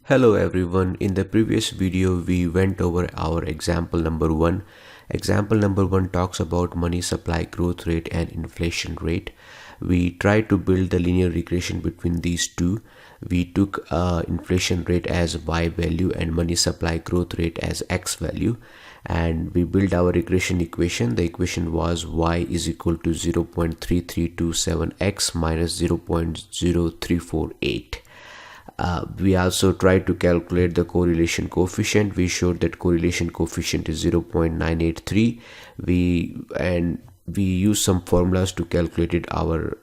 Hello everyone, in the previous video we went over our example number 1. Example number 1 talks about money supply growth rate and inflation rate. We tried to build the linear regression between these two. We took inflation rate as y value and money supply growth rate as x value, and we built our regression equation. The equation was y is equal to 0.3327x minus 0.0348. We also tried to calculate the correlation coefficient. We showed that correlation coefficient is 0.983. We used some formulas to calculate it, our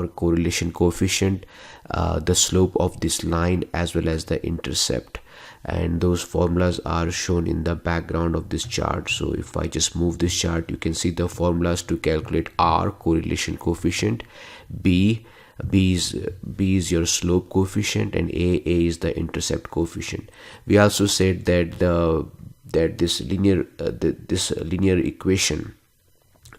correlation coefficient, the slope of this line as well as the intercept, and those formulas are shown in the background of this chart. So if I just move this chart, you can see the formulas to calculate R, correlation coefficient, B is your slope coefficient, and A is the intercept coefficient. We also said that this linear equation,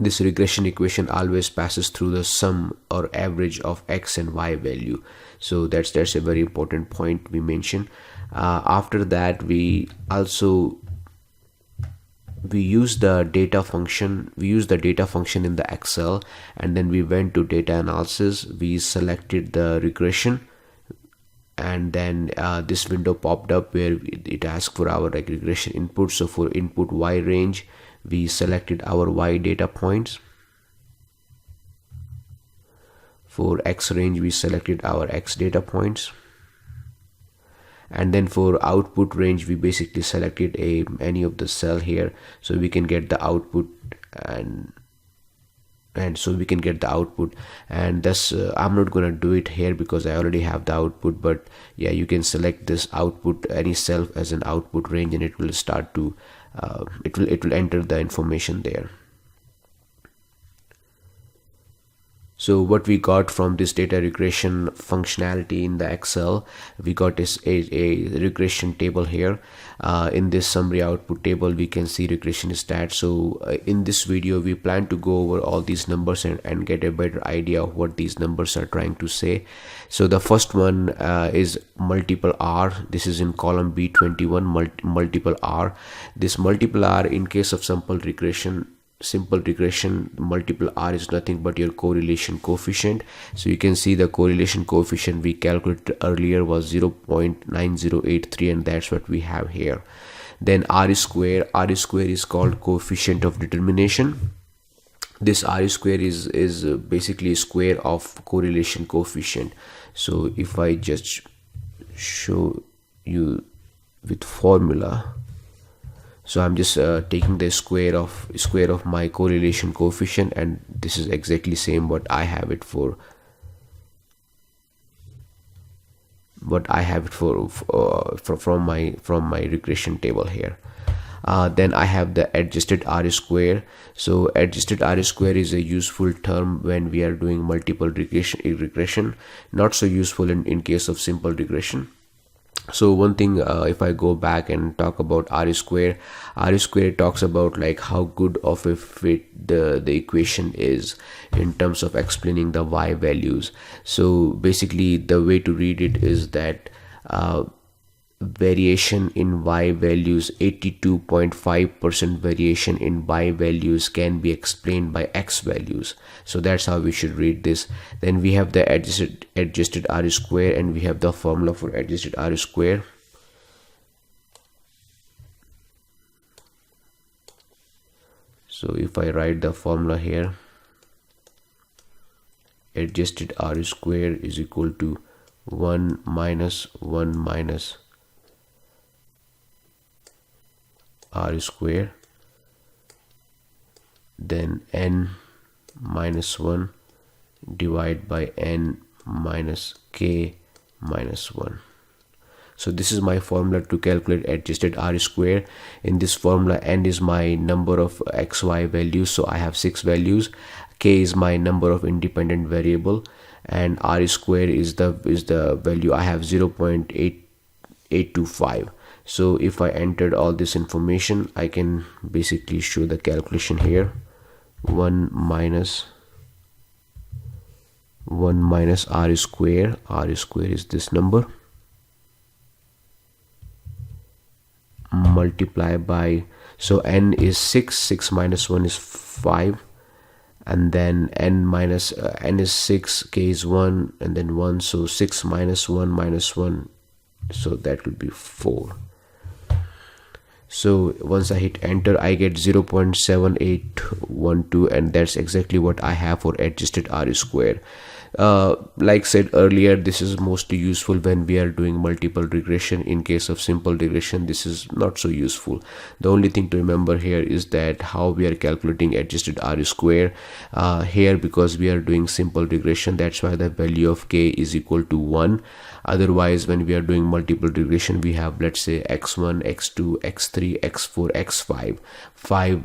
this regression equation, always passes through the sum or average of x and y value. So that's a very important point we mentioned. After that, we use the data function. We use the data function in the Excel, and then we went to data analysis. We selected the regression, and then this window popped up where it asked for our regression input. So for input y range, we selected our y data points. For x range, we selected our x data points. And then for output range, we basically selected any of the cell here, so we can get the output, and so we can get the output. And thus I'm not gonna do it here because I already have the output, but yeah, you can select this output, any cell as an output range, and it will start to it will enter the information there. So what we got from this data regression functionality in the Excel, we got a regression table here. In this summary output table, we can see regression stats. So in this video, we plan to go over all these numbers and get a better idea of what these numbers are trying to say. So the first one is multiple R. This is in column B21, multiple R. This multiple R, in case of simple regression, multiple R is nothing but your correlation coefficient. So you can see the correlation coefficient we calculated earlier was 0.9083, and that's what we have here. Then R square is called coefficient of determination. This R square is basically a square of correlation coefficient. So if I just show you with formula, so I'm just taking the square of my correlation coefficient, and this is exactly same what I have it for from my regression table here. Then I have the adjusted R square. So adjusted R square is a useful term when we are doing multiple regression, not so useful in case of simple regression. So one thing, if I go back and talk about R square talks about like how good of a fit the equation is in terms of explaining the y values. So basically the way to read it is that variation in y values, 82.5% variation in y values can be explained by x values. So that's how we should read this. Then we have the adjusted R square, and we have the formula for adjusted R square. So if I write the formula here, adjusted R square is equal to 1 minus 1 minus R square, then n minus 1 divided by n minus k minus 1. So this is my formula to calculate adjusted R square. In this formula, n is my number of xy values, so I have 6 values. K is my number of independent variable, and R square is the value I have, 0.8825. So if I entered all this information, I can basically show the calculation here. 1 minus R square is this number, multiply by, so n is 6, 6 minus 1 is 5, and then n is 6, k is 1, and then 1, so 6 minus 1 minus 1, so that will be 4. So once I hit enter, I get 0.7812, and that's exactly what I have for adjusted R square. Like said earlier, this is mostly useful when we are doing multiple regression. In case of simple regression, this is not so useful. The only thing to remember here is that how we are calculating adjusted R square. Here, because we are doing simple regression, that's why the value of k is equal to 1. Otherwise, when we are doing multiple regression, we have, let's say, x1, x2, x3, x4, x5, 5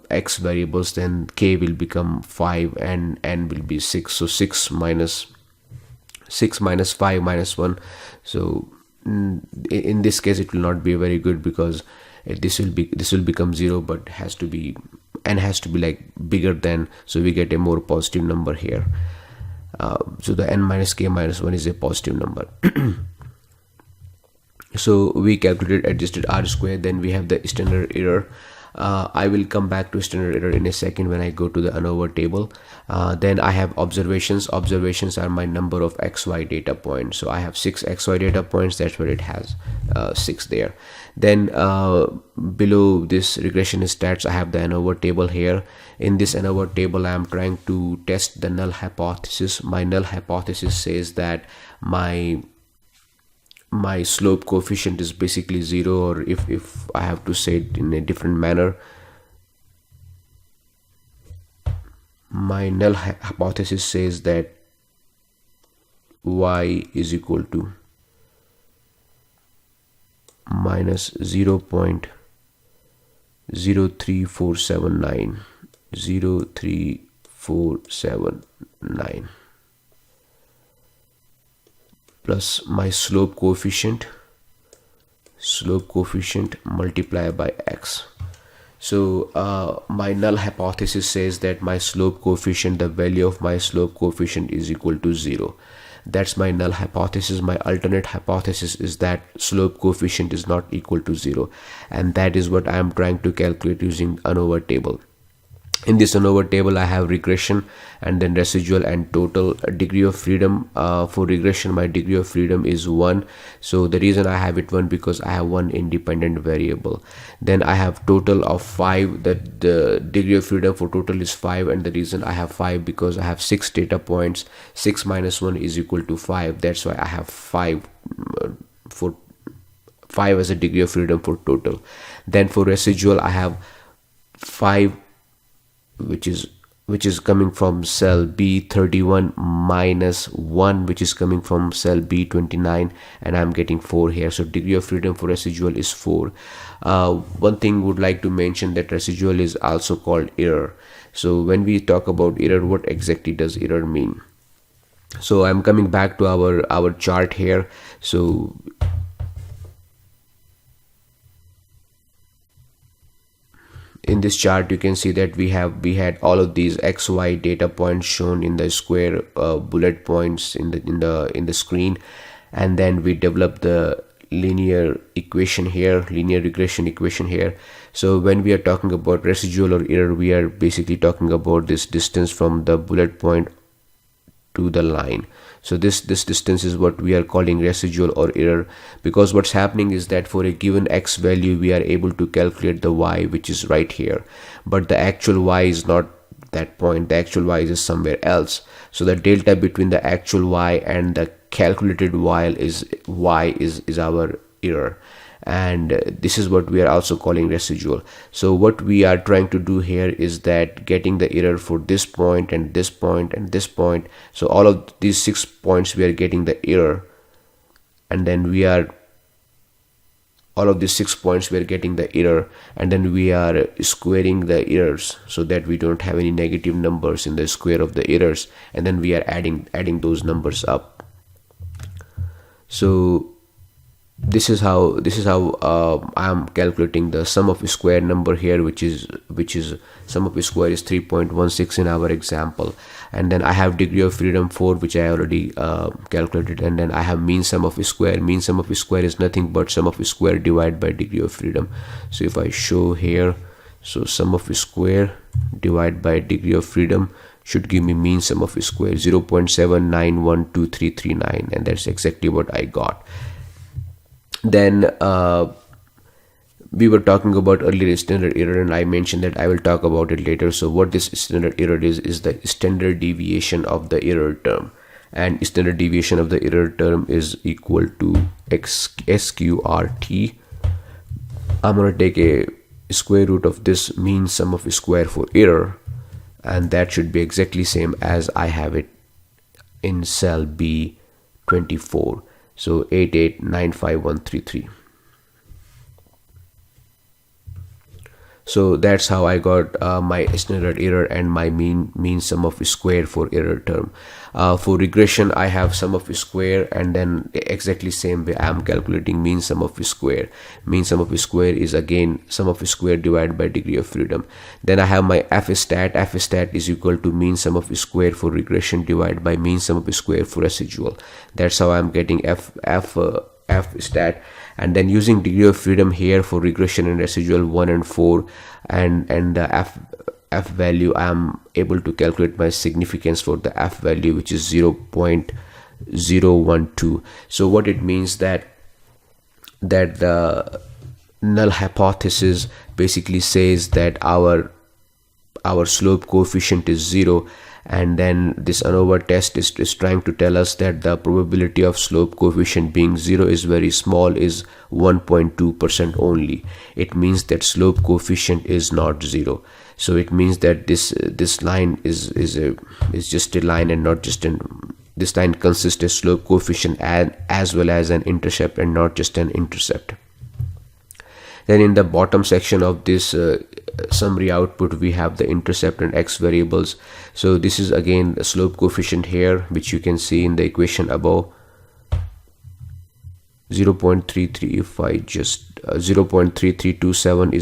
x variables, then k will become 5 and n will be 6. So 6 minus 5 minus 1. So in this case, it will not be very good, because this will become 0, but has to be, n has to be like bigger than, so we get a more positive number here. So the n minus k minus 1 is a positive number. So we calculated adjusted R square. Then we have the standard error. I will come back to standard error in a second when I go to the ANOVA table. Then I have observations. Observations are my number of XY data points. So I have 6 XY data points. That's where it has 6 there. Then below this regression stats, I have the ANOVA table here. In this ANOVA table, I am trying to test the null hypothesis. My null hypothesis says that my slope coefficient is basically 0, or if I have to say it in a different manner, my null hypothesis says that y is equal to minus 0.03479 plus my slope coefficient multiplied by x. So my null hypothesis says that my slope coefficient, the value of my slope coefficient is equal to 0. That's my null hypothesis. My alternate hypothesis is that slope coefficient is not equal to 0, and that is what I am trying to calculate using ANOVA table. In this ANOVA table, I have regression and then residual and total. Degree of freedom, for regression, my degree of freedom is 1. So the reason I have it 1, because I have one independent variable. Then I have total of 5. That the degree of freedom for total is 5, and the reason I have 5, because I have 6 data points. 6 minus 1 is equal to 5. That's why I have 5 for 5 as a degree of freedom for total. Then for residual, I have 5, which is coming from cell B31, minus 1, which is coming from cell B29, and I'm getting 4 here. So degree of freedom for residual is 4. One thing would like to mention, that residual is also called error. So when we talk about error, what exactly does error mean? So I'm coming back to our chart here. So in this chart, you can see that we had all of these XY data points shown in the square bullet points in the screen, and then we developed the linear equation here, linear regression equation here. So when we are talking about residual or error, we are basically talking about this distance from the bullet point to the line. So this distance is what we are calling residual or error, because what's happening is that for a given x value, we are able to calculate the y, which is right here, but the actual y is not that point. The actual y is somewhere else. So the delta between the actual y and the calculated y is our error, and this is what we are also calling residual. So what we are trying to do here is that getting the error for this point and this point and this point. So all of these 6 points, we are getting the error, and then we are getting the error, and then we are squaring the errors so that we don't have any negative numbers in the square of the errors, and then we are adding those numbers up. So this is how I am calculating the sum of square number here, which is sum of square is 3.16 in our example. And then I have degree of freedom 4, which I already calculated. And then I have mean sum of square. Mean sum of square is nothing but sum of square divided by degree of freedom. So if I show here, so sum of square divided by degree of freedom should give me mean sum of square 0.79123339, and that's exactly what I got. Then we were talking about earlier standard error, and I mentioned that I will talk about it later. So what this standard error is the standard deviation of the error term, and standard deviation of the error term is equal to SQRT. I'm going to take a square root of this mean sum of square for error, and that should be exactly same as I have it in cell B24. So 8895133. So that's how I got my standard error and my mean sum of square for error term. For regression, I have sum of square, and then exactly same way I am calculating mean sum of square. Mean sum of square is again sum of square divided by degree of freedom. Then I have my f stat. F stat is equal to mean sum of square for regression divided by mean sum of square for residual. That's how I am getting f stat. And then using degree of freedom here for regression and residual 1 and 4, and the f value, I am able to calculate my significance for the f value, which is 0.012. So what it means that the null hypothesis basically says that our slope coefficient is 0, and then this ANOVA test is trying to tell us that the probability of slope coefficient being 0 is very small, is 1.2% only. It means that slope coefficient is not 0. So it means that this line is just a line and not just an, this line consists of slope coefficient as well as an intercept and not just an intercept. Then in the bottom section of this summary output, we have the intercept and x variables. So this is again the slope coefficient here, which you can see in the equation above, 0.33. If I just 0.3327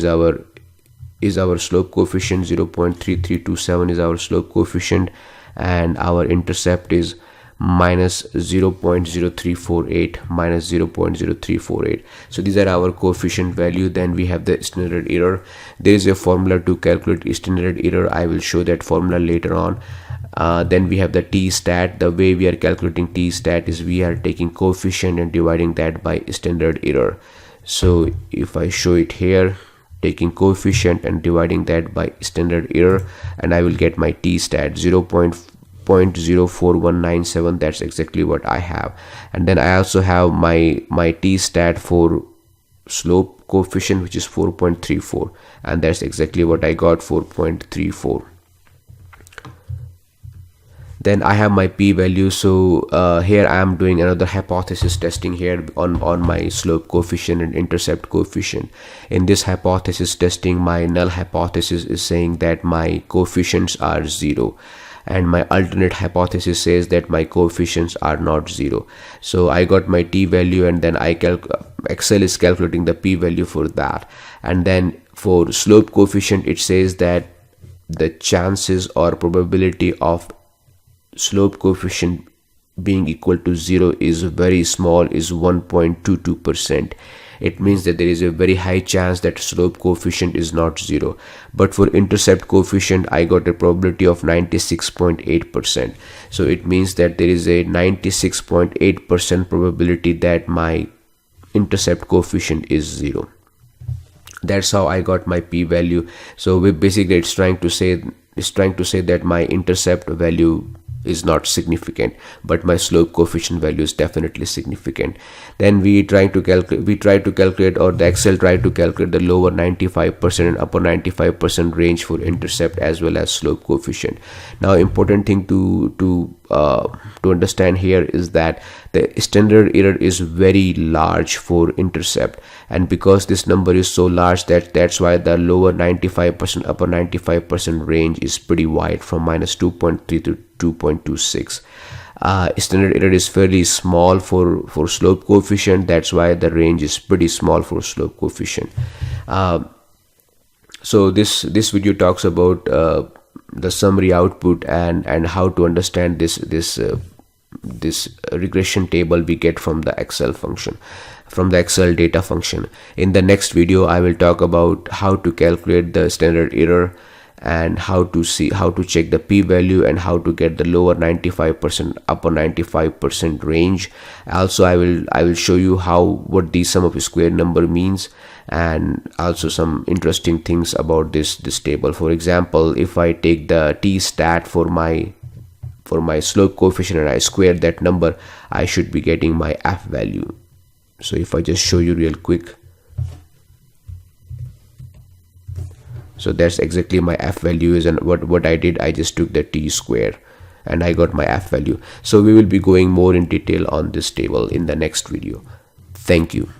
is our slope coefficient. 0.3327 is our slope coefficient, and our intercept is minus 0.0348 minus 0.0348. So these are our coefficient value. Then we have the standard error. There is a formula to calculate standard error. I will show that formula later on. Then we have the t stat. The way we are calculating t stat is we are taking coefficient and dividing that by standard error. So if I show it here, taking coefficient and dividing that by standard error, and I will get my t stat 0.04197. That's exactly what I have. And then I also have my t stat for slope coefficient, which is 4.34, and that's exactly what I got, 4.34. Then I have my p-value. So here I am doing another hypothesis testing here on my slope coefficient and intercept coefficient. In this hypothesis testing, my null hypothesis is saying that my coefficients are 0, and my alternate hypothesis says that my coefficients are not 0. So I got my t value, and then Excel is calculating the p value for that. And then for slope coefficient, it says that the chances or probability of slope coefficient being equal to 0 is very small, is 1.22%. It means that there is a very high chance that slope coefficient is not 0. But for intercept coefficient, I got a probability of 96.8%. So it means that there is a 96.8% probability that my intercept coefficient is 0. That's how I got my p value. So basically it's trying to say that my intercept value is not significant, but my slope coefficient value is definitely significant. Then we try to calculate, or the Excel try to calculate the lower 95% and upper 95% range for intercept as well as slope coefficient. Now important thing to understand here is that the standard error is very large for intercept, and because this number is so large, that's why the lower 95% upper 95% range is pretty wide, from -2.3 to 2.26. Standard error is fairly small for slope coefficient. That's why the range is pretty small for slope coefficient. So this video talks about the summary output and how to understand this regression table we get from the Excel function, from the Excel data function. In the next video, I will talk about how to calculate the standard error and how to check the p-value and how to get the lower 95% upper 95% range. Also, I will show you what the sum of square number means, and also some interesting things about this table. For example, if I take the t stat for my slope coefficient and I square that number, I should be getting my f value. So if I just show you real quick, so that's exactly my f value is, and what I did, I just took the t square and I got my f value. So we will be going more in detail on this table in the next video. Thank you.